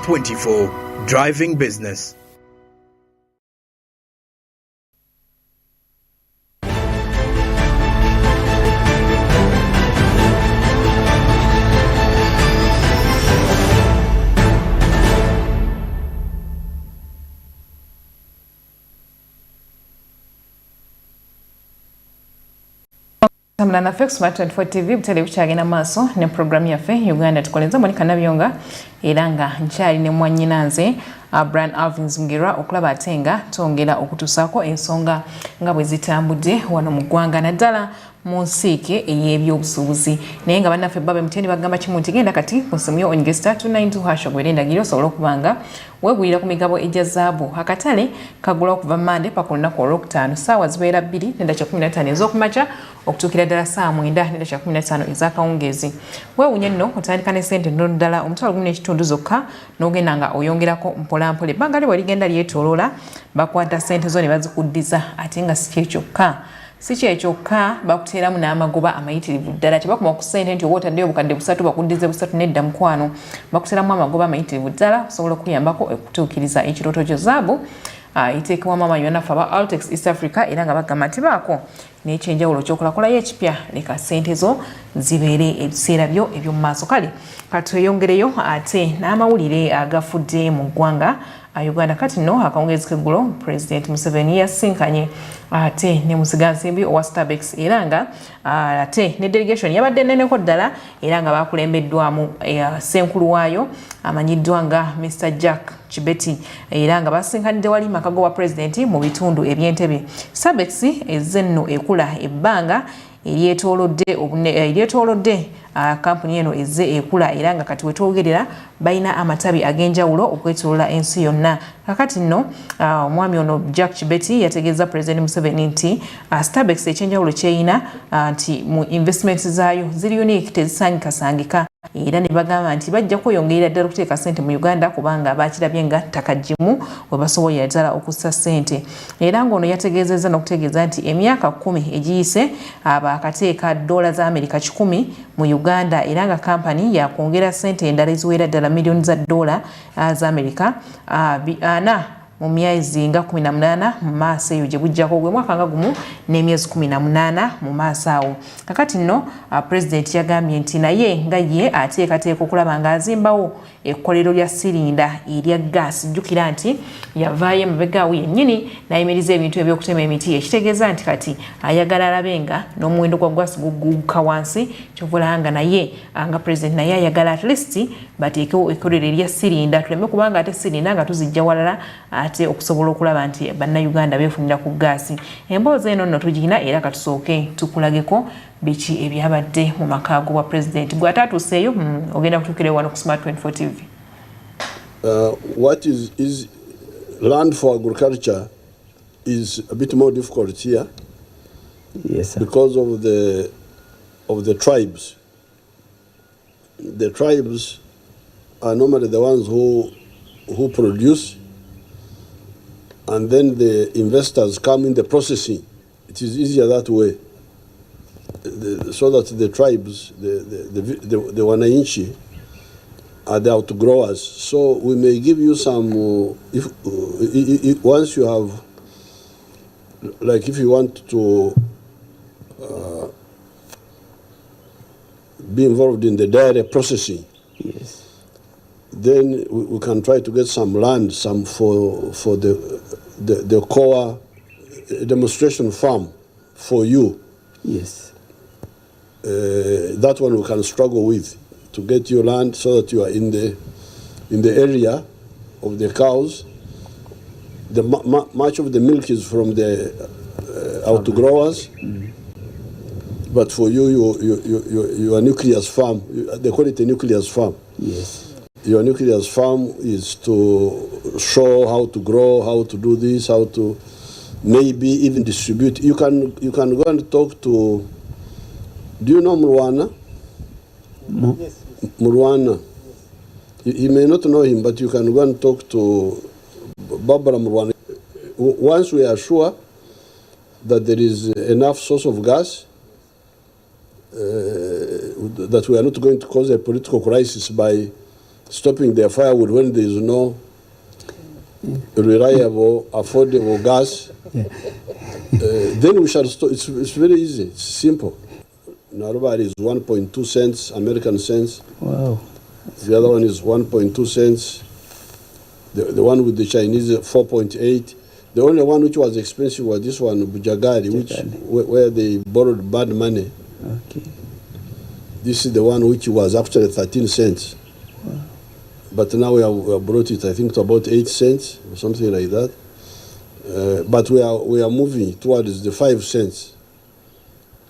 Smart24, driving business. Samla na Fex Smart24 TV television na maso ne program ya fe Uganda tukoleza moni kanabyonga eranga nchali ne mwanyinanze Brian Alvins Ngira okulaba atenga tongera okutusako ensonga nga bwe zitambudde wano mu Ggwanga naddala mu nsiike ey'ebyobusuubuzi naye nga bannaffe babe muteni bagamba kimu nti genda kati kusomyo ongesta 292# ogwerendagiro osobola okubanga wegulira ku migabo egya zaabu akatale kagula okuva Monday paka olunaku olwokutaano ssaawa zibeera 2:15 ez'okumakya okutuukira ddala saa 9:15 ez'akawungeezi weewunya nno otandika ne ssente ntono ddala omutwalo 1.5 zokka n'ogenda nga oyongerako mpolampola ebbanga lye bwe ligenda lyetooloola bakwata ssente zo ne bazikuddiza ate nga si kye kyokka si kyokka bakuteeramu n'amagoba amayitirivu ddala tebakoma ku ssente nti oba otaddeyo obukadde 3 bakuddize 3 nedda mukwano bakuteeramu amagoba amayitirivu ddala okusobola okuyambako okutuukiriza ekirooto kyo zaabu iteekebwamu amanyi bannaffe aba Altex East Africa era nga bagamba nti baako n'ekyenjawulo ky'okulakolayo ekipya leka ssente zo zibeere ebiseera byo eby'omu maaso kale katweyongereyo ate n'amawulire agafudde mu ggwanga Uganda kati no akawungezi k'eggulo President Museveni yasinkanye ate ne musigansimbi owa Starbex era nga ate ne delegation yabadde nneneko ddala era nga bakulembeddwamu senkulu waayo amanyiddwa nga Mr. Jack Chibeti era nga basinkanidde wali makago wa President mu bitundu eby'Entebbe. Starbex ezze nno ekula ebbanga eryetoolodde kampuni eno ezze ekula era nga kati wetwogerera balina amatabi ag'enjawulo okwetoolola ensi yonna. Kakati nno omwami ono Jack Chibeti yategeeza President Museveni nti Starbex ekyenjawulo kyeyina nti mu investments zaayo ziri unique tezisangikasangika era ne bagamba nti bajja kweyongerera ddala okuteeka ssente mu Uganda kubanga bakirabye nga ttaka ggimu we basobolera ddala okussa ssente era ng'ono yategeezezza n'okutegeeza nti emyaka 10 egiyise akateeka $1 za Amerika 10 mu Uganda era nga kampani yakwongera ssente endala eziwera ddala $millions za Amerika mu myezi nga 18 mu maaso eyo gye bujjako gwe mwaka nga gumu n'emyezi 18 mu maaso awo. Kakati nno President yagambye nti naye nga ye ateekateeka okulaba ng'azimbawo ekkolero lya sirinda erya gaasi jjukira nti yavaayo emabegaawo yennyini n'ayimiriza ebintu eby'okutema emiti ekitegeeza nti kati ayagala alabe nga n'omuwendo gwa gaasi guguuka wansi kyovula nga naye nga President naye ayagala at least bateekewo ekkolero erya sirinda tuleme kubanga ate sirinda nga tuzijja walala ate okusobola okulaba nti bannayuganda beefunira ku gaasi. Emboozi eno nno tugirina era katusooke tukulageko biki ebyabadde mu makaago wa President gwe ataatuuseeyo ogenda kutuukira wano ku Smart24 TV. What is land for agriculture is a bit more difficult here. Yes, sir. Because of the tribes. The tribes are normally the ones who produce, and then the investors come in the processing. It is easier that way, so that the tribes, the wananchi, are the outgrowers. So we may give you some, once you have, like if you want to be involved in the dairy processing, Yes. then we can try to get some land, some for the core demonstration farm for you. Yes. That one we can struggle with to get your land so that you are in the area of the cows. Much of the milk is from the outgrowers, but for your nucleus farm, they call it a nucleus farm. Yes. Your nucleus farm is to show how to grow, how to do this, how to maybe even distribute. You can go and talk to. Do you know Murwana? Yes. Murwana. You may not know him, but you can go and talk to Barbara Murwana. Once we are sure that there is enough source of gas, that we are not going to cause a political crisis by stopping their firewood when there is no reliable, affordable gas, then we shall stop. It's very easy. It's simple. Naruba is 1.2 cents, American cents. Wow. The other one is 1.2 cents. The one with the Chinese 4.8. The only one which was expensive was this one, Bujagari, where they borrowed bad money. Okay. This is the one which was actually 13 cents. Wow. But now we have brought it, I think, to about 8 cents or something like that. But we are moving towards the 5 cents.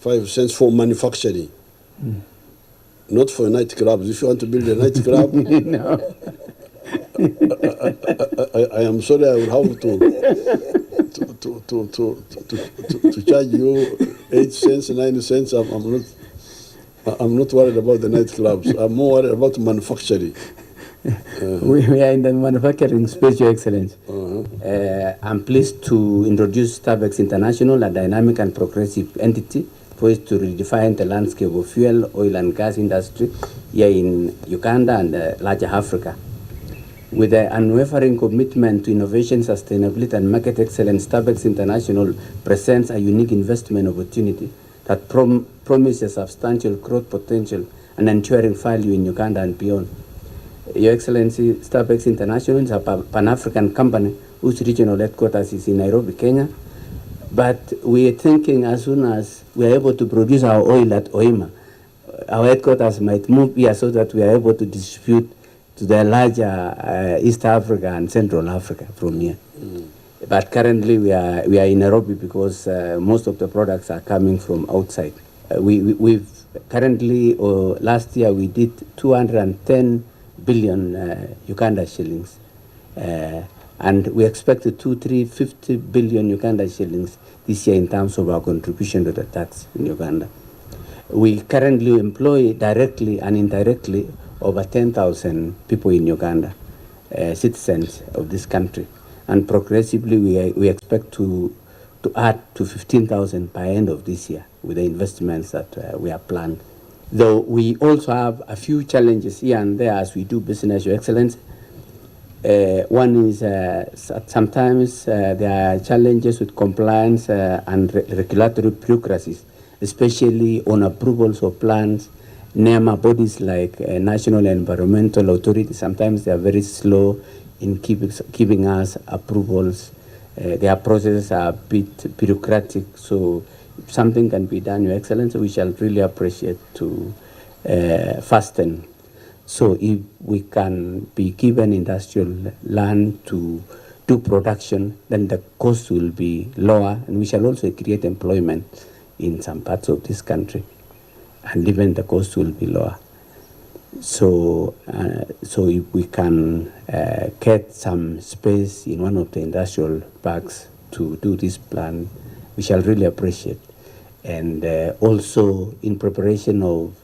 5 cents for manufacturing. Not for nightclubs. If you want to build a nightclub, No. I am sorry, I will have to charge you 8 cents, 9 cents. I'm not worried about the nightclubs. I'm more worried about manufacturing. We are in the manufacturing space, Your Excellency. I'm pleased to introduce Starbucks International, a dynamic and progressive entity poised to redefine the landscape of fuel, oil and gas industry here in Uganda and larger Africa. With an unwavering commitment to innovation, sustainability and market excellence, Starbucks International presents a unique investment opportunity that promises substantial growth potential and enduring value in Uganda and beyond. Your Excellency, Starbucks International is a Pan-African company whose regional headquarters is in Nairobi, Kenya. But we are thinking as soon as we are able to produce our oil at Oima, our headquarters might move here so that we are able to distribute to the larger East Africa and Central Africa from here. But currently we are in Nairobi because most of the products are coming from outside. We've currently, last year we did 210 billion Uganda shillings. And we expect 350 billion Uganda shillings this year in terms of our contribution to the tax in Uganda. We currently employ directly and indirectly over 10,000 people in Uganda, citizens of this country. And progressively we expect to add to 15,000 by end of this year with the investments that we have planned. Though we also have a few challenges here and there as we do business, Your Excellency. One is sometimes there are challenges with compliance and regulatory bureaucracies, especially on approvals of plans. NEMA bodies like National Environmental Authority, sometimes they are very slow in giving us approvals. Their processes are a bit bureaucratic, so if something can be done, Your Excellency, we shall really appreciate to fasten. So if we can be given industrial land to do production, then the cost will be lower, and we shall also create employment in some parts of this country, and even the cost will be lower. So if we can get some space in one of the industrial parks to do this plan, we shall really appreciate. And also in preparation of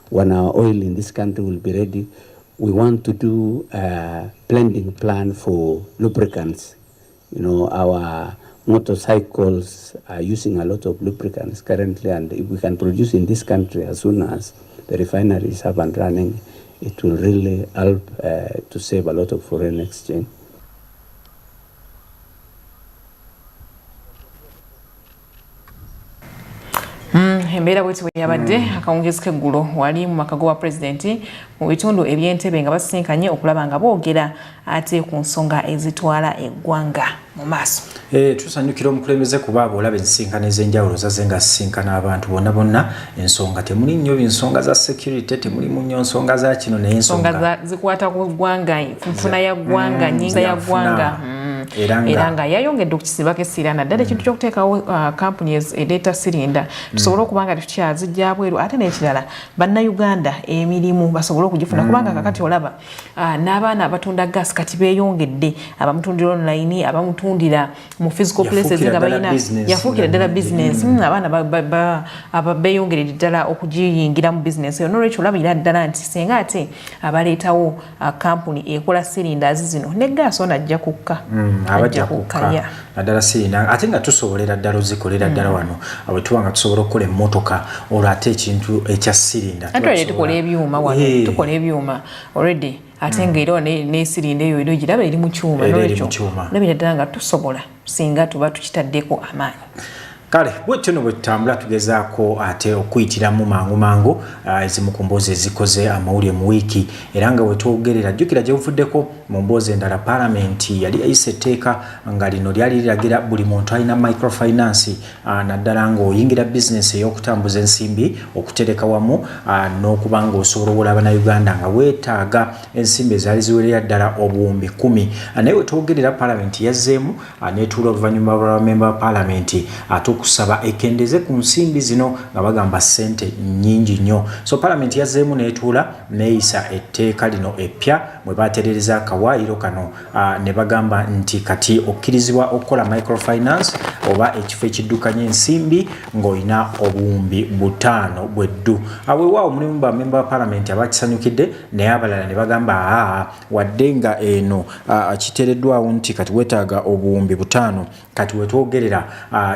when our oil in this country will be ready, we want to do a blending plan for lubricants. You know, our motorcycles are using a lot of lubricants currently, and if we can produce in this country as soon as the refinery is up and running, it will really help to save a lot of foreign exchange. Embeera bwetyo yabadde akawungeezi k'eggulo wali mu maka wa pulezidenti mu bitundu eby'Entebbe nga basisinkanye okulaba nga boogera ate ku nsonga ezitwala eggwanga mu maaso. Tusanyukira omukulembeze kuba olaba ensisinkano ez'enjawulo zaze nga zisinkana abantu bonna ensonga temuli nnyo ensonga za security, temuli nnyo ensonga za kino naye ensonga zikwata ku ggwanga, nfuna ya ggwanga, nnyinza ya ggwanga. Era nga yayongedde okukisibako essira naddala ekintu ky'okuteekawo kampuni ereeta sirinda tusobole okuba nga tukyazijja bweru ate n'ekirala bannayuganda emirimu basobole okugifuna kubanga kakati olaba n'abaana abatunda gaasi kati beeyongedde, abamutundira online, abamutundira mu physical places nga balina yafuukira ddala bizinensi, abaana beeyongeredde ddala okugiyingira mu bizinensi eyo. N'olwekyo olabira ddala nti singa ate abaleetawo kampuni ekola sirinda zino ne gaasi ono ajja kukka. abajja kukka naddala sirina ate nga tusobolera ddala ozikolera ddala wano bwe tuba nga tusobola okukola emmotoka olwo ate ekintu ekya sirinda ate tukola ebyuma wano tukola ebyuma already ate ng'era n'esirinda eyo era ogiraba eri mu kyuma n'ekyo olabira ddala nga tusobola singa tuba tukitaddeko amaanyi. Kale bwetyo bwe tutambula tugezaako ate okuyitiramu mangu ezimu ku mboozi ezikoze amawulire mu wiiki era nga bwe twogerera jjukira gye buvuddeko mu mboozi endala paalamenti yali yayisa etteeka nga lino lyali liragira buli muntu alina microfinance naddala ng'oyingira bizinesi ey'okutambuza ensimbi okutereka wamu n'okuba ng'osobola owola Bannayuganda nga weetaaga ensimbi ezaali ziwerera ddala obuwumbi 10 naye bwe twogerera paalamenti yazzeemu n'etuula oluvannyuma lwa memba wa paalamenti kusaba ekendeze ku nsimbi zino nga bagamba ssente nnyingi nnyo. So paalamenti yazzeemu n'etuula n'eyisa etteeka lino eppya bwe baterereza akawaayiro kano ne bagamba nti kati okkirizibwa okukola microfinance oba ekifo ekiddukanya ensimbi ng'olina obuwumbi 5 bweddu. Weewaawo mulimu bamemba ba paalamenti abakisanyukidde naye abalala ne bagamba wadde nga eno kiteereddwawo nti kati weetaaga obuwumbi 5 kati wetwogerera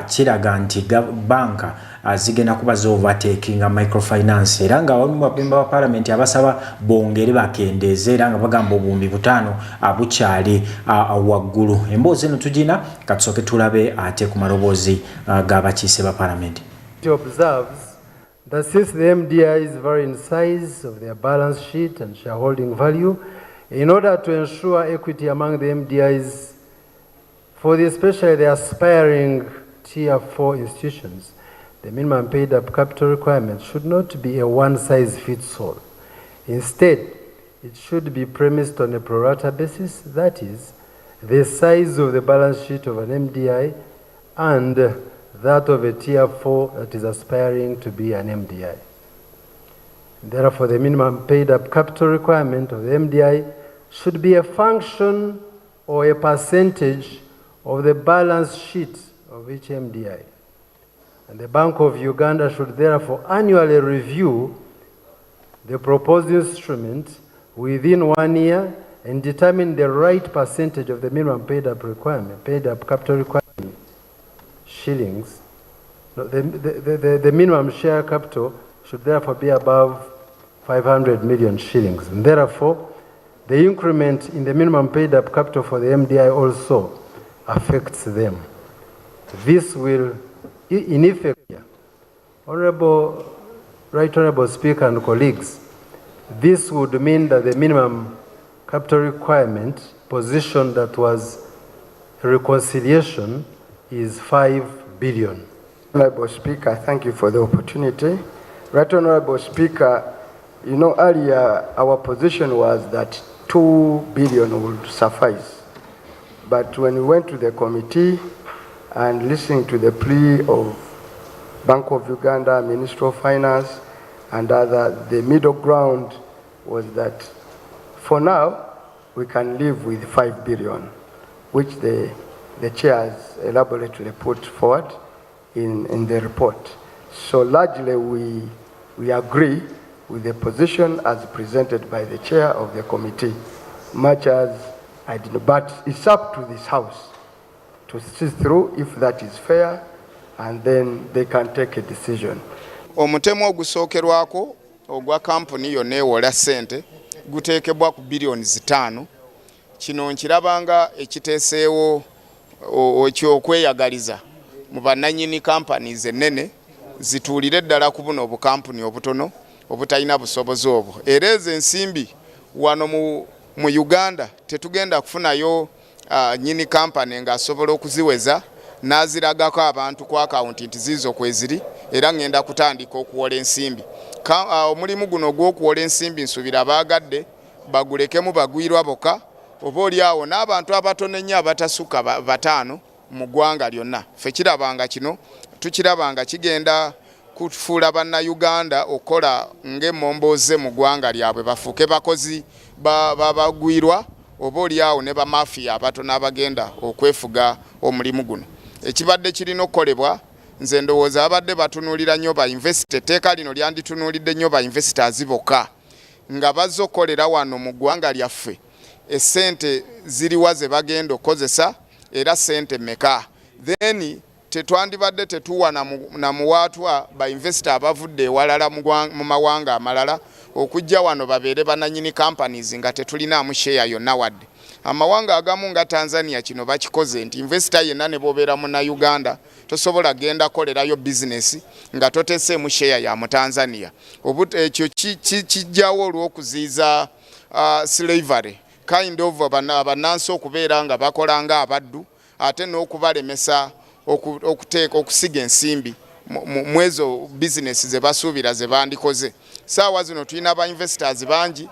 kiraga nti banka zigenda kuba z'overtakinga microfinance era nga abamu bamemba ba paalamenti abasaba bongere bakendeeze era nga bagamba obuwumbi 5 bukyali waggulu. Emboozi eno tugina katusooke tulabe ate ku maloboozi g'abakiise ba paalamenti. It observes that since the MDIs vary in size of their balance sheet and shareholding value, in order to ensure equity among the MDIs for especially the aspiring Tier 4 institutions, the minimum paid up capital requirement should not be a one-size-fits-all. Instead, it should be premised on a pro rata basis, that is, the size of the balance sheet of an MDI and that of a Tier 4 that is aspiring to be an MDI. Therefore, the minimum paid up capital requirement of the MDI should be a function or a percentage of the balance sheet of each MDI. And the Bank of Uganda should therefore annually review the proposed instrument within 1 year and determine the right percentage of the minimum paid up capital requirement, shillings. No, the minimum share capital should therefore be above 500 million shillings. And therefore, the increment in the minimum paid up capital for the MDI also affects them. This will, in effect, Right Honourable Speaker and colleagues, this would mean that the minimum capital requirement position that was reconciliation is 5 billion. Honourable Speaker, thank you for the opportunity. Right Honourable Speaker, you know, earlier our position was that 2 billion would suffice. But when we went to the committee and listening to the plea of Bank of Uganda, Ministry of Finance, and the middle ground was that for now we can live with 5 billion, which the chairs elaborately put forward in the report. So largely we agree with the position as presented by the chair of the committee, much as I did not. But it's up to this House to see through if that is fair, and then they can take a decision. Omutemo ogusookerwako ogwa kampuni yonna ewola ssente guteekebwa ku biliyoni 5. Kino nkirabanga ekiteeseewo ekyokweyagaliza mu bannannyini companies ennene zituulire ddala ku buno obukampuni obutono obutalina busobozi obwo. Era ezo ensimbi wano mu Uganda tetugenda kufunayo nnyini kampani ng'asobola okuziweza n'aziragako abantu ku akawunti nti ziizo kweziri era ngenda kutandika okuwola ensimbi. Omulimu guno ogw'okuwola ensimbi nsuubira abaagadde bagulekemu bagwirwa boka oba oliawo n'abantu abatono ennyo abatasukka 5 mu ggwanga lyonna. Ffe kirabanga kino tukirabanga kigenda kufuula bannayuganda okukola ng'emmombooze mu ggwanga lyabwe bafuuke bakozi bagwirwa oba oliawo ne bamafiya abatono abagenda okwefuga omulimu guno. Ekibadde kirina okukolebwa nze ndowooza abadde batunuulira nnyo ba investor, etteeka lino lyanditunuulidde nnyo ba investors bokka nga bazze okukolera wano mu ggwanga lyaffe. Essente ziriwa ze bagenda okukozesa era sente meka then tetwandibadde tetuwa na muwatwa ba investor abavudde ewalala mu mawanga amalala okujja wano babeere bananyini companies nga tetulinamu share yonna wadde amawanga agamu nga Tanzania kino bakikoze nti investor yenna ne bobeera mu na Uganda tosobola genda kolerayo business nga toteseemu share ya mu Tanzania ekyo kijjawo olw'okuziiza slavery kind of abanansi okubeera nga bakola nga abaddu ate n'okubalemesa okusiga ensimbi mu ezo business ze basuubira ze bandikoze. Saawa zino tulina ba investors bangi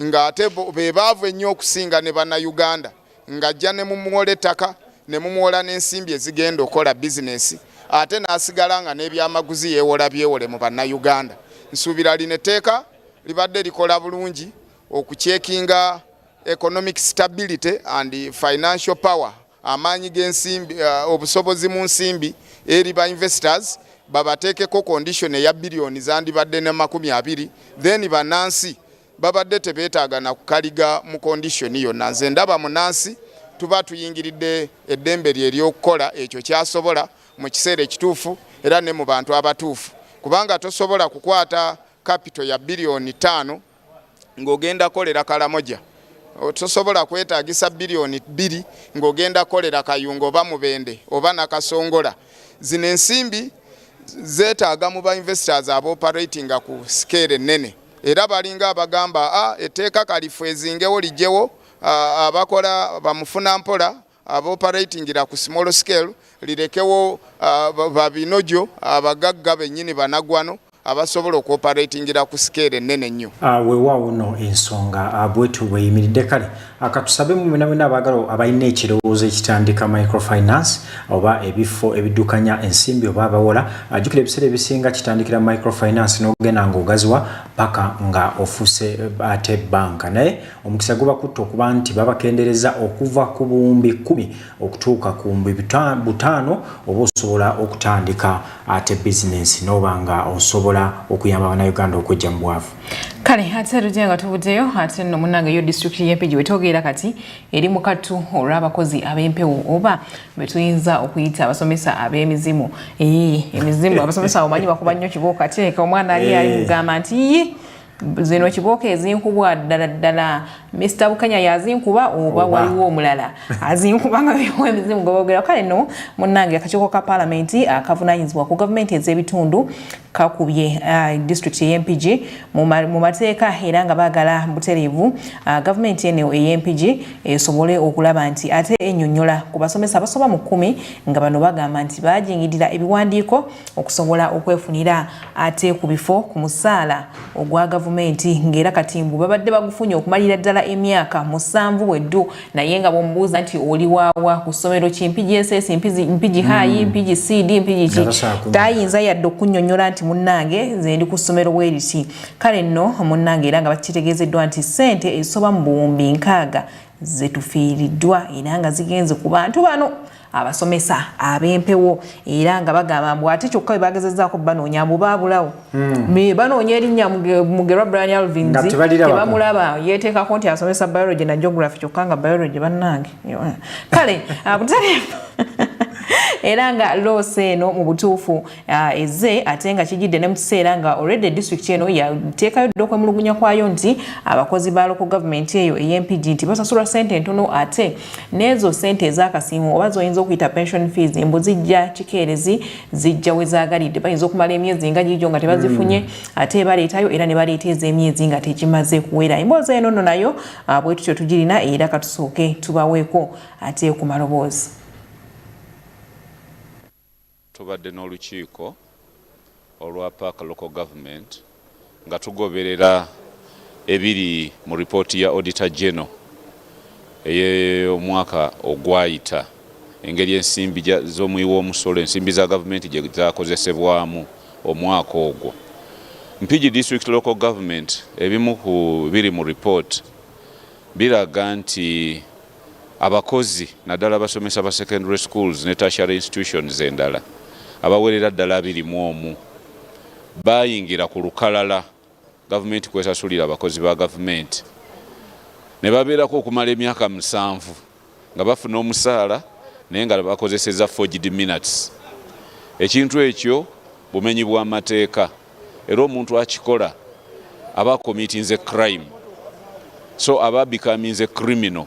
nga ate be baavu ennyo okusinga ne bannayuganda ng'ajja ne mumuwola ettaka ne mumuwola n'ensimbi ezigenda okola business ate n'asigala nga n'ebyamaguzi yeewola byewole mu bannayuganda. Nsuubira lino etteeka libadde likola bulungi okucheckinga economic stability and financial power amaanyi g'ensimbi obusobozi mu nsimbi eri ba investors babateekeko condition eya billioni zandibadde ne 20 then bannansi babadde tebeetaaga na kukaliga mu condition yonna. Nze ndaba munansi tuba tuyingiridde eddembe lye ery'okukola ekyo kyasobola mu kiseera ekituufu era ne mu bantu abatuufu kubanga tosobola kukwata capital ya billioni 5 ng'ogenda kolera Kalamoja tosobola kwetaagisa billioni 2 ng'ogenda kolera Kayunga oba Mubende oba Nakasongola. Zino ensimbi zeetaaga mu ba investors aba operating ku scale ennene era balinga abagamba etteeka kalifu ezingewo lijjewo abakola bamufuna mpola aba operating ku small scale lirekewo babinojo abagagga bennyini banagwano abasobola okuoperatingira ku scale ennene ennyo. Weewaawo nno ensonga bwetu bweyimiridde kale akatusabe mu bina abaagala abalina ekirowoozo ekitandika microfinance oba ebifo ebiddukanya ensimbi oba abawola ajjukira ebiseera ebisinga kitandikira microfinance n'ogenda ng'ogaziwa paka nga ofuse ate banka naye omukisa guba kutta okuba nti babakendereza okuva ku buwumbi 10 okutuuka ku buwumbi 5 oba osobola okutandika ate business n'oba nga osobola okuyamba Abannayuganda okwejja mu bwavu. Kale ate tujenga tubuddeyo ate nno munnange yo district y'Empigi wetwogerera kati eri mu katu olw'abakozi ab'empewo oba betuyinza okuyita abasomesa ab'emizimu. Emizimu abasomesa omanyi bakuba nnyo kibooka ateeka omwana ali mugamba nti zino kibooka ezinkubwa ddala Mr. Bukanya yazinkuba oba waliwo omulala azinkuba nga biwo emizimu gobogera. Kale no munnange akakiiko ka palamenti akavunaanyizibwa ku gavumenti ez'ebitundu kakubye district y'Empigi mu mateeka era nga baagala butereevu gavumenti eno ey'Empigi esobole okulaba nti ate ennyonnyola ku basomesa abasoba mu 10 nga bano bagamba nti baajingirira ebiwandiiko okusobola okwefunira ate ku bifo ku musaala ogwa gavumenti ng'era katimbu babadde bagufunye okumalira ddala emyaka 7 weddu naye nga bomubuuza nti oli waawa ku ssomero ki Mpigi SS Mpigi High Mpigi CD Mpigi ki tayinza yadde okunnyonnyola nti munnange nze ndi ku ssomero bweriti. Kale nno munnange era nga bakitegeezeddwa nti ssente ezisoba mu buwumbi 6 zetufiiriddwa era nga zigenze ku bantu bano abasomesa ab'empewo era nga bagamba mbu ate kyokka bwe bagezezzaako banoonya mbu baabulawo banoonya erinnya Mugerwa Brian Alvins tebamulaba yeeteekako nti asomesa biology na geography kyokka nga biology bannange. Kale era nga loose eno mu butuufu ezze ate nga kijidde ne mu kiseera nga already district eno yateekayo dda okwemulugunya kwayo nti abakozi ba local government eyo ey'Empigi nti basasulwa ssente ntono ate n'ezo ssente ez'akasiimo oba zoyinza okuyita pension fees mbu zijja kikeerezi zijja we zaagalidde bayinza okumala emyezi nga gigyo nga tebazifunye ate baleetayo era ne baleeta ez'emyezi nga tekimaze kuwera. Emboozi eno nno nayo bwe tutyo tugirina era katusooke tubaweeko ate ku maloboozi. Tubadde n'olukiiko olwa Park Local Government nga tugoberera ebiri mu ripooti ya Auditor General ey'omwaka ogwayita engeri ensimbi z'omuwi w'omusolo ensimbi za gavumenti gye zaakozesebwamu omwaka ogwo. Mpigi District Local Government ebimu ku biri mu report biraga nti abakozi naddala abasomesa ba secondary schools ne tertiary institutions endala abawerera ddala 21 bayingira ku lukalala gavumenti kwesasulira abakozi ba gavumenti ne babeerako okumala emyaka 7 nga bafuna omusaala naye nga bakozeseza forged minutes. Ekintu ekyo bumenyi bw'amateeka era omuntu akikola aba committing a crime, so aba becoming a criminal.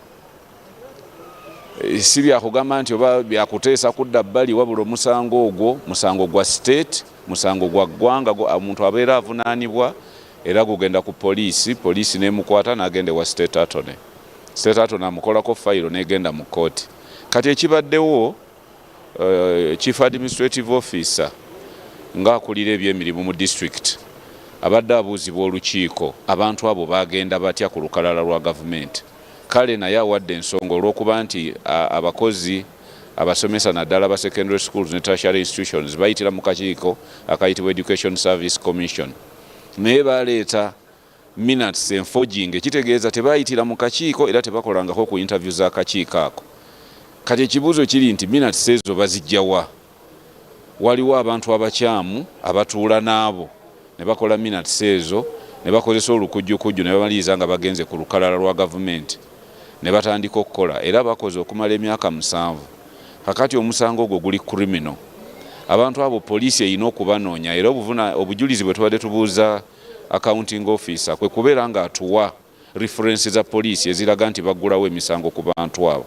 Si byakugamba nti oba byakuteesa kudda bbali wabula omusango ogwo musango gwa state, musango gwa ggwanga, omuntu abeera avunaanibwa era gugenda ku poliisi n'emukwata n'agenda wa state attorney. State attorney amukolako fayiro n'egenda mu kooti. Kati ekibaddewo chief administrative officer ng'akulira ebyemirimu mu district abadde abuuzibwa olukiiko abantu abo bagenda batya ku lukalala lwa gavumenti. Kale naye awadde ensonga olw'okuba nti abakozi abasomesa naddala ba secondary schools ne tertiary institutions bayitira mu kakiiko akayitibwa Education Service Commission, naye baleeta minutes enforging, ekitegeeza tebayitira mu kakiiko era tebakolangako ku interview z'akakiiko ako. Kati ekibuuzo kiri nti minutes ezo bazijjawa? Waliwo abantu abakyamu abatuula n'abo ne bakola minutes ezo ne bakozesa olukujjukujju ne bamaliriza nga bagenze ku lukalala lwa gavumenti ne batandika okukola era bakoze okumala emyaka 7. Kakati omusango ogwo guli criminal. Abantu abo poliisi erina okubanoonya era obujulizi bwe tubadde tubuuza accounting officer kwe kubeera nga atuwa reference za poliisi eziraga nti baggulawo emisango ku bantu abo.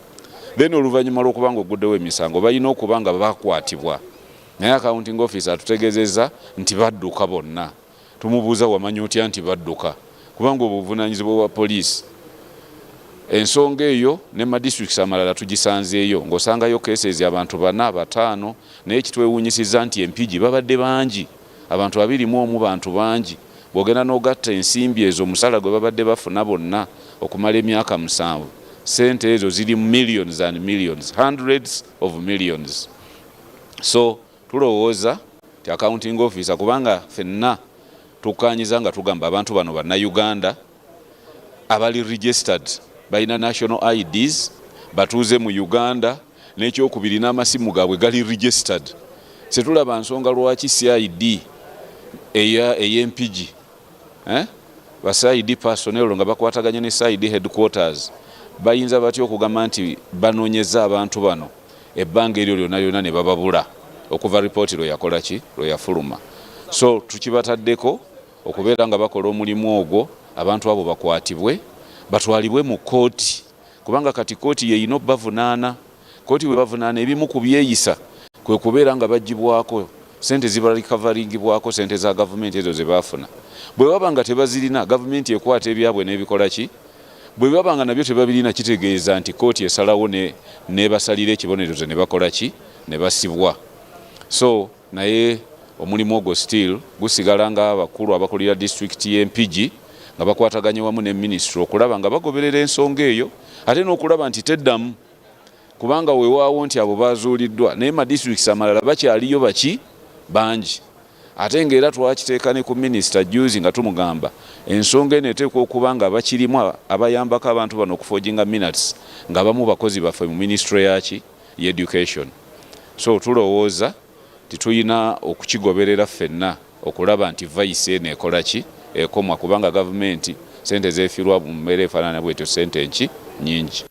Then oluvannyuma lw'okuba nga oguddewo emisango balina okuba nga bakwatibwa. Naye accounting officer atutegeezezza nti badduka bonna. Tumubuuza wamanya otya nti badduka? Kubanga obuvunaanyizibwa bwa poliisi. Ensonga eyo ne ma districts amalala tugisanzeeyo ng'osangayo cases abantu 4 5, naye kitwewuunyisizza nti empigi babadde bangi, abantu 21 bantu bangi. Bw'ogenda n'ogatta ensimbi ezo omusala gwe babadde bafuna bonna okumala emyaka 7, sente ezo ziri millions and millions, hundreds of millions. So tulowooza ti accounting officer kubanga ffenna tukkaanyiza nga tugamba abantu bano bannayuganda abali registered balina national IDs, batuuze mu Uganda, n'ekyokubiri n'amasimu gaabwe gali registered. Setulaba nsonga lwaki CID ey'empigi ba CID personnel nga bakwataganya ne CID headquarters bayinza batya okugamba nti banoonyeza abantu bano ebbanga eryo lyonna ne bababula okuva ripooti lwe yakola ki lwe yafuluma. So tukibataddeko okubeera nga bakola omulimu ogwo, abantu abo bakwatibwe batwalibwe mu kooti, kubanga kati kooti yeyina bavunaana. Kooti we bavunaana ebimu ku byeyisa kwe kubeera nga bagibwako sente zibalikavalingibwako sente za gavumenti ezo ze bafuna. Bwe baba nga tebazirina gavumenti ekwata ebyabwe n'ebikola ki? Bwe baba nga nabyo tebabirina kitegeeza nti kooti esalawo nebasalira ekibonerezo ne bakola ki? Ne basibwa. So naye omulimu ogwo still gusigala nga abakulu abakulira district y'empigi nga bakwataganye wamu ne ministry okulaba nga bagoberera ensonga eyo ate n'okulaba nti teddamu, kubanga weewaawo nti abo bazuuliddwa naye ma districts amalala bakyaliyo baki bangi. Ate ng'era twakiteeka ne ku minisita juzi nga tumugamba ensonga eno eteekwa okuba nga bakirimu abayambako abantu bano okuforginga minutes nga bamu bakozi baffe mu ministry yaki y'education. So tulowooza tituyina okukigoberera ffenna okulaba nti vice eno ekola ki ekomwa, kubanga gavumenti sente zeefirwa mu mbeera efaanana bwetyo sente nyingi.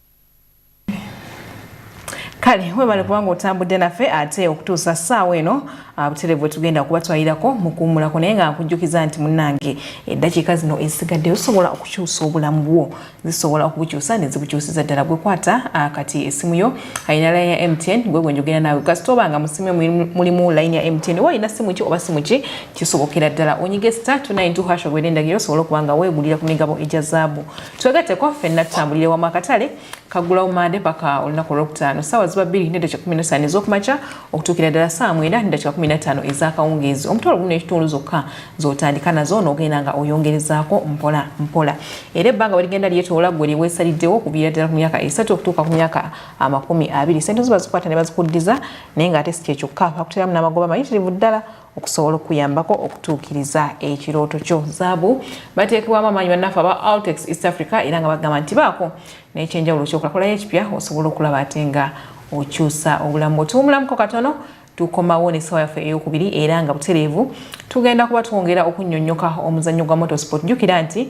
Kale webale kubanga otambudde naffe ate okutuusa ssaawa eno butereevu bwe tugenda kubatwalirako mukuumulako, naye nga nkujjukiza nti munnange eddakiika zino ezisigadde osobola okukyusa obulamu bwo, zisobola okubukyusa ne zibukyusiza ddala. Gwe kwata kati essimu yo ayina layini ya MTN, gwe gwe njogera naawe kasita oba nga mu ssimu mulimu layini ya MTN oba alina ssimu ki oba ssimu ki kisobokera ddala onyige *292# ogwera endagiro osobola okuba nga weegulira ku migabo egya zaabu. Twegatteko ffenna tutambulire wamu akatale kagulawo Mande paka olunaku olwokutaano ssaawa ziba 2:15 ez'okumakya okutuukira ddala saa 4:15 ez'akawungeezi. Omutwalo gumu n'ekitundu zokka z'otandika nazo n'ogenda nga oyongerezaako mpola mpola. Era ebbanga bwe ligenda lyetoola ggwe lye weesaliddewo okuviira ddala ku myaka 3 okutuuka ku myaka 20. Sente zo bazikwata ne bazikuddiza naye ng'ate si kye kyokka, bakuteramu n'amagoba mayitirivu ddala okusobola okuyambako okutuukiriza ekirooto kyo. Zaabu bateekebwamu amaanyi bannaffe aba Altex East Africa era nga bagamba nti baako n'ekyenjawulo ky'okulakolayo ekipya osobola okulaba ate nga okyusa obulamu bwo. Tuwumulamuko katono tukomawo n'essawa yaffe ey'okubiri era nga butereevu tugenda kuba twongera okunnyonnyoka omuzannyo gwa motorsport. Jjukira nti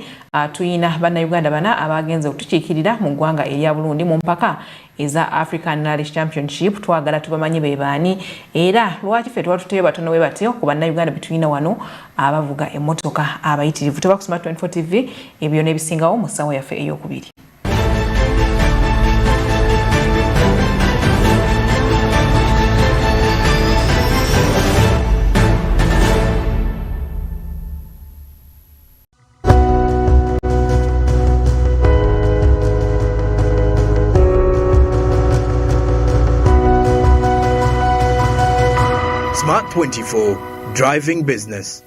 tuyina bannayuganda bana abagenze okutukiikirira mu ggwanga erya Burundi mu mpaka eza African Rally Championship. Twagala tubamanye be baani era lwaki ffe tuba tuteyo batono bwe batyo ku bannayuganda be tulina wano abavuga emmotoka abayitirivu. Tuba ku Smart 24 TV ebyo n'ebisingawo mu ssawa yaffe ey'okubiri. Smart 24, driving business.